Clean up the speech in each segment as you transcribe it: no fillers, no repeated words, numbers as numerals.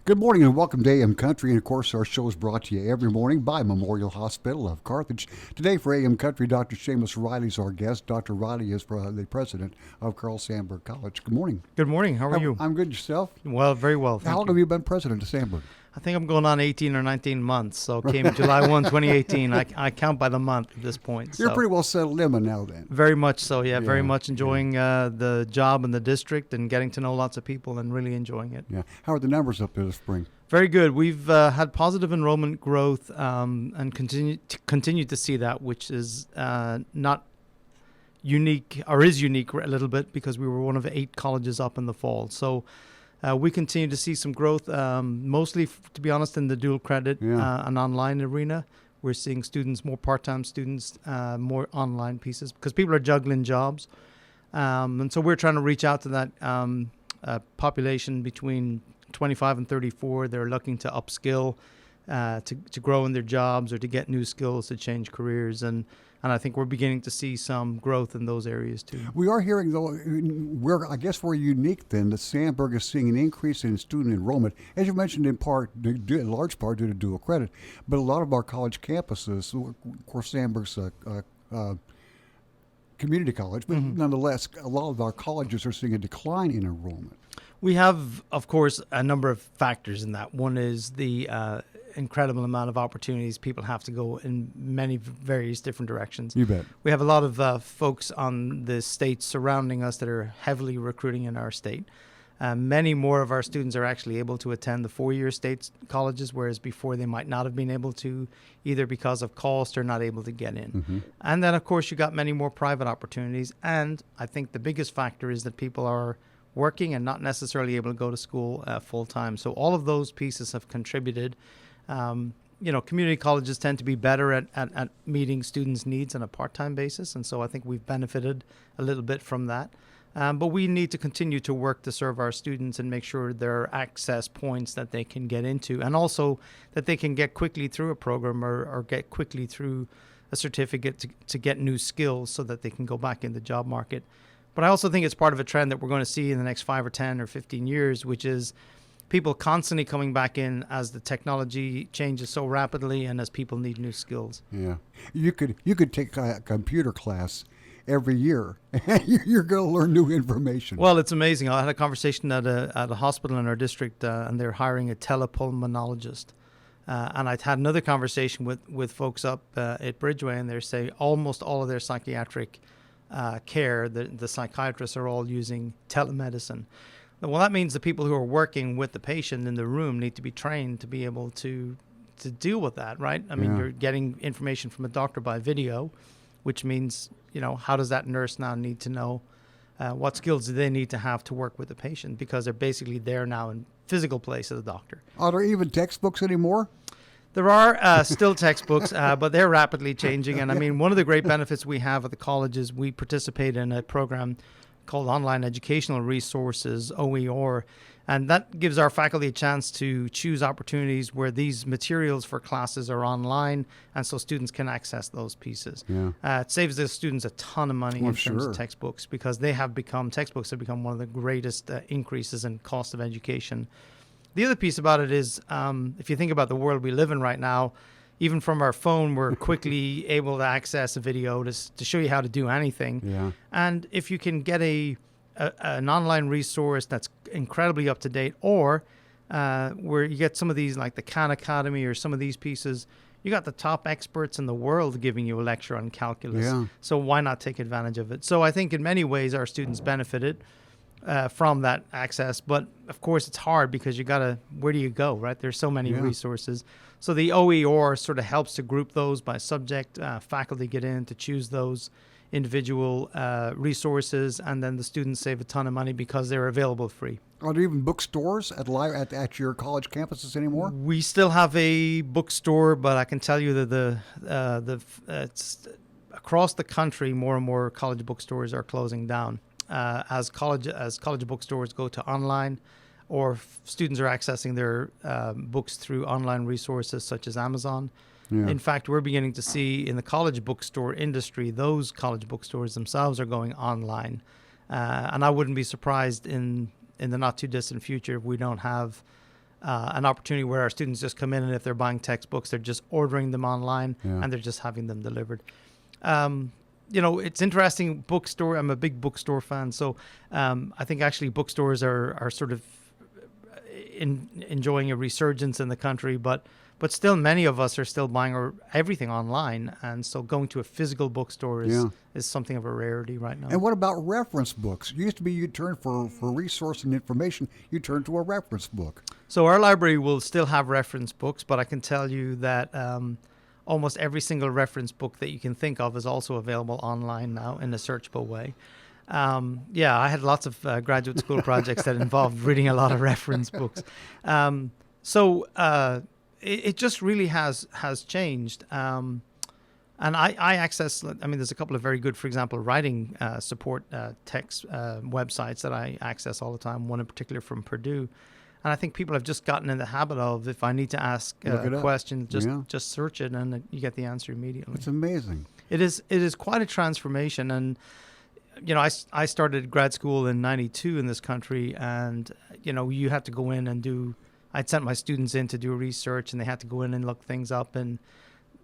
Good morning and welcome to AM Country. And of course, our show is brought to you every morning by Memorial Hospital of Carthage. Today for AM Country, Dr. Seamus Riley is our guest. Dr. Riley is the president of Carl Sandburg College. Good morning. Good morning. How are you? I'm good. Yourself? Well, very well. How long have you been president of Sandburg? I think I'm going on 18 or 19 months. So came July 1, 2018. I count by the month at this point. You're so. pretty well settled in now then. Very much so, yeah. Very much enjoying the job in the district and getting to know lots of people and really enjoying it. Yeah. How are the numbers up there this spring? Very good. We've had positive enrollment growth and continue to see that, which is not unique, or is unique a little bit, because we were one of 8 colleges up in the fall. So we continue to see some growth, mostly, to be honest, in the dual credit and online arena. We're seeing students, more part-time students, more online pieces, because people are juggling jobs. And so we're trying to reach out to that population between 25 and 34. They're looking to upskill, to grow in their jobs or to get new skills, to change careers. And I think we're beginning to see some growth in those areas too. We are hearing, though, I guess we're unique then, that Sandburg is seeing an increase in student enrollment, as you mentioned, in large part due to dual credit. But a lot of our college campuses, of course, Sandburg's community college, but nonetheless, a lot of our colleges are seeing a decline in enrollment. We have, of course, a number of factors in that. One is the incredible amount of opportunities. People have to go in many various different directions. You bet. We have a lot of folks on the state surrounding us that are heavily recruiting in our state. Many more of our students are actually able to attend the 4-year state colleges, whereas before they might not have been able to, either because of cost or not able to get in. Mm-hmm. And then, of course, you got many more private opportunities. And I think the biggest factor is that people are working and not necessarily able to go to school full time. So all of those pieces have contributed. Community colleges tend to be better at meeting students' needs on a part-time basis. And so I think we've benefited a little bit from that. But we need to continue to work to serve our students and make sure there are access points that they can get into, and also that they can get quickly through a program or get quickly through a certificate to get new skills so that they can go back in the job market. But I also think it's part of a trend that we're going to see in the next 5 or 10 or 15 years, which is people constantly coming back in as the technology changes so rapidly and as people need new skills. Yeah. You could take a computer class every year. You're going to learn new information. Well, it's amazing. I had a conversation at a hospital in our district, and they're hiring a telepulmonologist. And I'd had another conversation with folks up at Bridgeway, and they're saying almost all of their psychiatric care, the psychiatrists are all using telemedicine. Well, that means the people who are working with the patient in the room need to be trained to be able to deal with that, right? I mean, you're getting information from a doctor by video, which means, how does that nurse now need to know what skills do they need to have to work with the patient, because they're basically there now in physical place of the doctor. Are there even textbooks anymore? There are still textbooks, but they're rapidly changing. And I mean, one of the great benefits we have at the college is we participate in a program called Online Educational Resources, OER, and that gives our faculty a chance to choose opportunities where these materials for classes are online, and so students can access those pieces. Yeah. It saves the students a ton of money in terms of textbooks, because textbooks have become one of the greatest increases in cost of education. The other piece about it is, if you think about the world we live in right now, even from our phone, we're quickly able to access a video to show you how to do anything. Yeah. And if you can get an online resource that's incredibly up to date, or where you get some of these, like the Khan Academy or some of these pieces, you got the top experts in the world giving you a lecture on calculus. Yeah. So why not take advantage of it? So I think in many ways our students benefited from that access. But of course it's hard, because where do you go, right? There's so many resources. So the OER sort of helps to group those by subject. Faculty get in to choose those individual resources, and then the students save a ton of money because they're available free. Are there even bookstores at your college campuses anymore? We still have a bookstore, but I can tell you that it's across the country, more and more college bookstores are closing down. As college bookstores go to online, or students are accessing their books through online resources such as Amazon. Yeah. In fact, we're beginning to see in the college bookstore industry, those college bookstores themselves are going online. And I wouldn't be surprised in the not too distant future if we don't have an opportunity where our students just come in, and if they're buying textbooks, they're just ordering them online Yeah. and they're just having them delivered. It's interesting. Bookstore. I'm a big bookstore fan, so I think actually bookstores are sort of enjoying a resurgence in the country, but still many of us are still buying everything online, and so going to a physical bookstore is something of a rarity right now. And what about reference books? It used to be you turn for resource and information, you turn to a reference book. So our library will still have reference books, but I can tell you that almost every single reference book that you can think of is also available online now in a searchable way. I had lots of graduate school projects that involved reading a lot of reference books. It just really has changed. And I access, there's a couple of very good, for example, writing support text websites that I access all the time, one in particular from Purdue. And I think people have just gotten in the habit of, if I need to ask a question, just search it and you get the answer immediately. It's amazing. It is quite a transformation. And, I started grad school in 92 in this country, and, you had to go in and I'd sent my students in to do research, and they had to go in and look things up in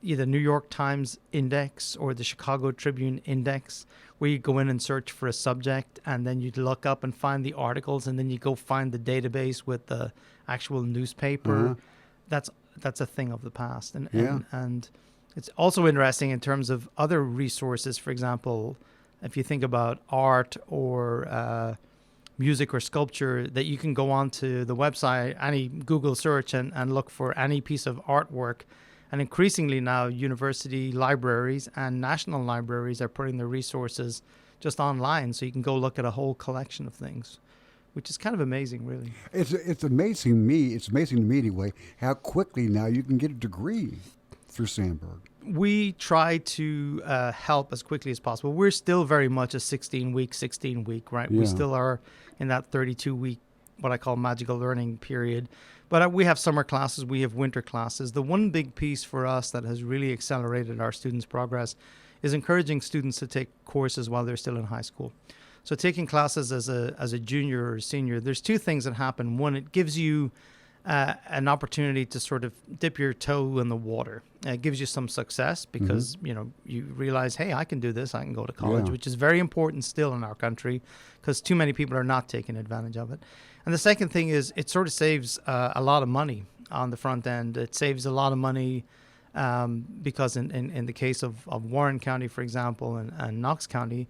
either New York Times Index or the Chicago Tribune Index, where you go in and search for a subject, and then you'd look up and find the articles, and then you go find the database with the actual newspaper. That's a thing of the past. And it's also interesting in terms of other resources. For example, if you think about art or music or sculpture, that you can go onto the website, any Google search, and look for any piece of artwork. And increasingly now, university libraries and national libraries are putting their resources just online, so you can go look at a whole collection of things, which is kind of amazing, really. It's amazing to me. It's amazing to me anyway how quickly now you can get a degree through Sandberg. We try to help as quickly as possible. We're still very much a 16 week, right? Yeah. We still are in that 32-week, what I call magical learning period. But we have summer classes, we have winter classes. The one big piece for us that has really accelerated our students' progress is encouraging students to take courses while they're still in high school. So taking classes as a junior or a senior, there's two things that happen. One, it gives you an opportunity to sort of dip your toe in the water. It gives you some success because, you realize, hey, I can do this. I can go to college, which is very important still in our country because too many people are not taking advantage of it. And the second thing is it sort of saves a lot of money on the front end. It saves a lot of money because in the case of Warren County, for example, and Knox County,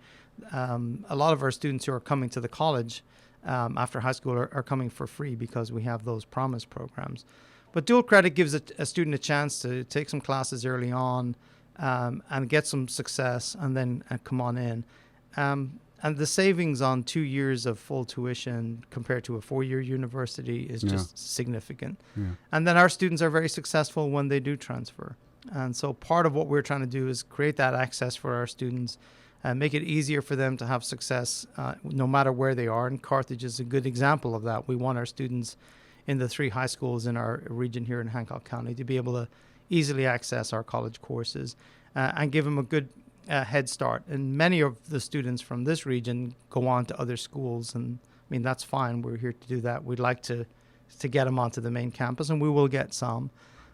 a lot of our students who are coming to the college after high school are coming for free because we have those promise programs. But dual credit gives a student a chance to take some classes early on and get some success and then come on in. And the savings on 2 years of full tuition compared to a 4-year university is just significant. Yeah. And then our students are very successful when they do transfer. And so part of what we're trying to do is create that access for our students and make it easier for them to have success no matter where they are. And Carthage is a good example of that. We want our students in the 3 high schools in our region here in Hancock County to be able to easily access our college courses and give them a good head start. And many of the students from this region go on to other schools, and that's fine. We're here to do that. We'd like to get them onto the main campus, and we will get some,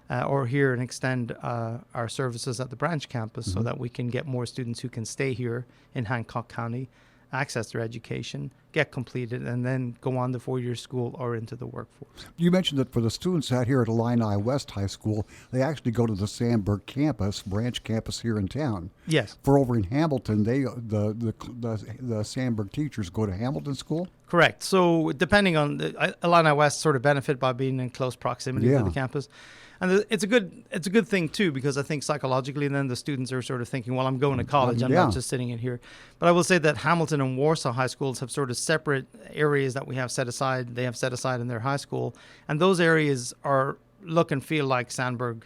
or here and extend our services at the branch campus so that we can get more students who can stay here in Hancock County, access their education, get completed, and then go on to 4-year school or into the workforce. You mentioned that for the students out here at Illini West High School, they actually go to the Sandberg campus, branch campus here in town. Yes. For over in Hamilton, the Sandberg teachers go to Hamilton School? Correct. So depending on Illini West sort of benefit by being in close proximity to the campus. And it's a good thing too, because I think psychologically then the students are sort of thinking, well, I'm going to college. I'm not just sitting in here. But I will say that Hamilton and Warsaw high schools have sort of separate areas that we have set aside. They have set aside in their high school, and those areas are look and feel like Sandberg,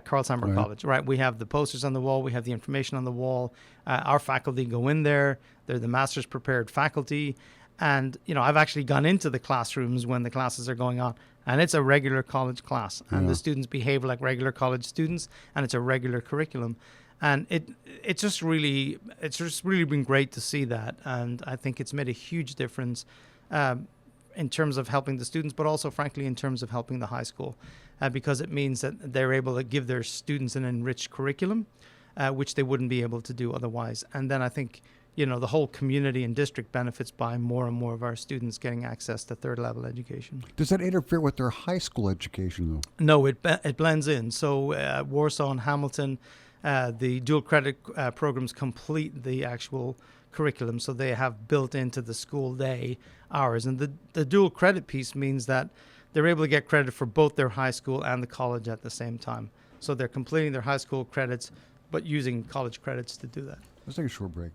Carl Sandburg College, right? We have the posters on the wall. We have the information on the wall. Our faculty go in there. They're the master's prepared faculty. And, I've actually gone into the classrooms when the classes are going on, and it's a regular college class, and the students behave like regular college students, and it's a regular curriculum. And it's just really been great to see that. And I think it's made a huge difference in terms of helping the students, but also, frankly, in terms of helping the high school, because it means that they're able to give their students an enriched curriculum, which they wouldn't be able to do otherwise. And then I think, the whole community and district benefits by more and more of our students getting access to third level education. Does that interfere with their high school education, though? No, it blends in. So Warsaw and Hamilton, the dual credit programs complete the actual curriculum, so they have built into the school day hours. And the dual credit piece means that they're able to get credit for both their high school and the college at the same time. So they're completing their high school credits, but using college credits to do that. Let's take a short break.